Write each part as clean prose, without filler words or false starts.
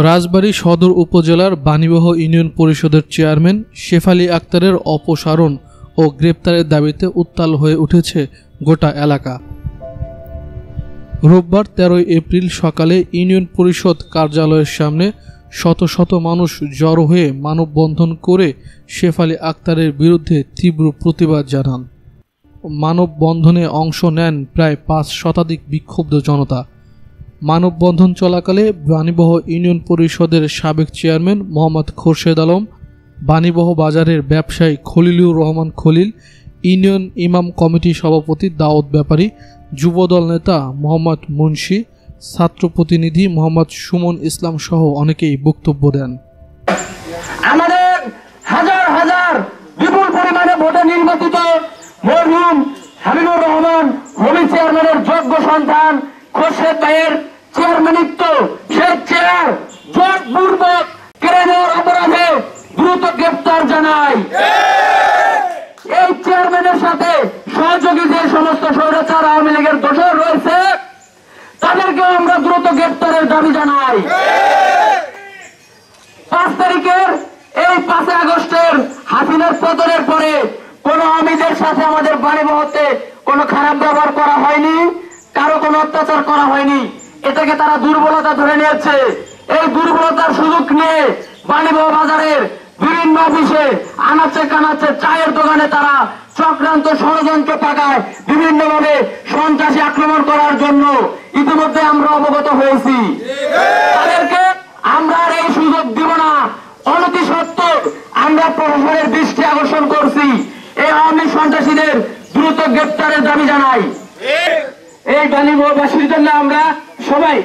রাজবাড়ী সদর উপজেলার বাণীবহ ইউনিয়ন পরিষদের চেয়ারম্যান শেফালী আক্তারের অপসারণ ও গ্রেপ্তারের দাবিতে উত্তাল হয়ে উঠেছে গোটা এলাকা। রোববার ১৩ এপ্রিল সকালে ইউনিয়ন পরিষদ কার্যালয়ের সামনে শত শত মানুষ জড়ো হয়ে মানববন্ধন করে শেফালী আক্তারের বিরুদ্ধে তীব্র প্রতিবাদ জানান। মানববন্ধনে অংশ নেন প্রায় ৫ শতাধিক বিক্ষুব্ধ জনতা। মানববন্ধন চলাকালে বাণীবহ ইউনিয়ন পরিষদের সাবেক চেয়ারম্যান মোহাম্মদ খোরশেদ আলম, বাণীবহ বাজারের ব্যবসায়ী খলিলুর রহমান খলিল, ইউনিয়ন ইমাম কমিটি সভাপতি দাউদ ব্যাপারী, যুবদল নেতা মোহাম্মদ মুন্সি, ছাত্র প্রতিনিধি মোহাম্মদ সুমন ইসলাম সহ অনেকেই বক্তব্য দেন। আমাদের হাজার হাজার বিপুল পরিমাণে ভোটে নির্বাচিত মরহুম হাবিবুর রহমান হবি চেয়ারম্যানের যোগ্য সন্তান খোরশেদ ভাইয়ের চেয়ারম্যানিত্ব সেই চেয়ার জোরপূর্বক কেড়ে নেওয়ার অপরাধে দ্রুত গ্রেপ্তার জানাই। এই চেয়ারম্যানের সাথে সহযোগী যে সমস্ত স্বৈরাচার আওয়ামী লীগের দোষর রয়েছে তাদেরকেও আমরা দ্রুত গ্রেপ্তারের দাবি জানাই। ৫ তারিখের এই ৫ আগস্টের হাসিনার পতনের পরে কোন আওয়ামীদের সাথে আমাদের বাণীবহতে কোনো খারাপ ব্যবহার করা হয়নি, কারো কোনো অত্যাচার করা হয়নি। এটাকে তারা দুর্বলতা ধরে নিয়েছে। এই দুর্বলতার সুযোগ নিয়ে বাণীবহ বাজারের বিভিন্ন অফিসে আনাচে কানাচে চায়ের দোকানে তারা চক্রান্ত ষড়যন্ত্র পাকায় বিভিন্নভাবে সন্ত্রাসী আক্রমণ করার জন্য ইতিমধ্যে আমরা অবগত হয়েছি। তাদেরকে আমরা আর এই সুযোগ দিব না। অনতি সত্ত্বর আমরা প্রশাসনের দৃষ্টি আকর্ষণ করছি। এই আওয়ামী সন্ত্রাসীদের দ্রুত গ্রেপ্তারের দাবি জানাই। এই বাণীবহবাসীর জন্য আমরা সবাই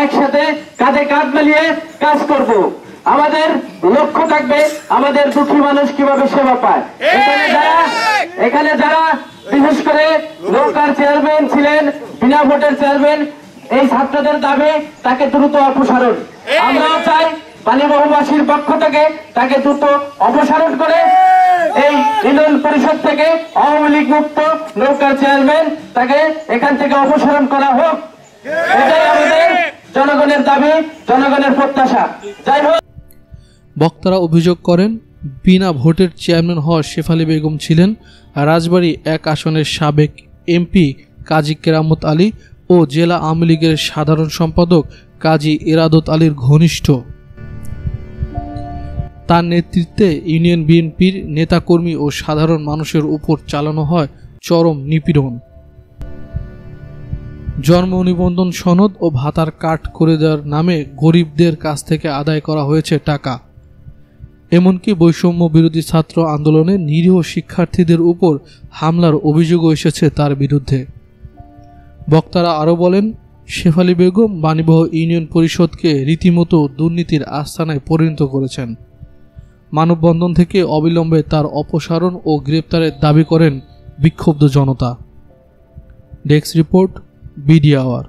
একসাথে কাঁধে কাঁধ মিলিয়ে কাজ করব। আমাদের লক্ষ্য থাকবে আমাদের দুঃখী মানুষ কিভাবে সেবা পায়। এখানে যারা বিশেষ করে নৌকার চেয়ারম্যান ছিলেন, বিনা ভোটের চেয়ারম্যান, এই ছাত্রদের দাবি তাকে দ্রুত অপসারণ। আমরাও চাই বাণীবহবাসীর পক্ষ থেকে তাকে দ্রুত অপসারণ করে এই ইউনিয়ন পরিষদ থেকে আওয়ামী লীগ মুক্ত নৌকার চেয়ারম্যান তাকে এখান থেকে অপসারণ করা হোক। এটাই আমাদের জনগণের দাবি, জনগণের প্রত্যাশা। যাই হোক, বক্তারা অভিযোগ করেন, বিনা ভোটের চেয়ারম্যান হওয়া শেফালী বেগম ছিলেন রাজবাড়ী ১ আসনের সাবেক এমপি কাজী কেরামত আলী ও জেলা আওয়ামী লীগের সাধারণ সম্পাদক কাজী ইরাদত আলীর ঘনিষ্ঠ। তার নেতৃত্বে ইউনিয়ন বিএনপির নেতাকর্মী ও সাধারণ মানুষের উপর চালানো হয় চরম নিপীড়ন। জন্ম নিবন্ধন সনদ ও ভাতার কাট করে দেওয়ার নামে গরিবদের কাছ থেকে আদায় করা হয়েছে টাকা। এমনকি বৈষম্য বিরোধী ছাত্র আন্দোলনে নিরীহ শিক্ষার্থীদের উপর হামলার অভিযোগও এসেছে তার বিরুদ্ধে। বক্তারা আরও বলেন, শেফালী বেগম বাণীবহ ইউনিয়ন পরিষদকে রীতিমতো দুর্নীতির আস্তানায় পরিণত করেছেন। মানববন্ধন থেকে অবিলম্বে তার অপসারণ ও গ্রেপ্তারের দাবি করেন বিক্ষুব্ধ জনতা। Desk report, BD hour.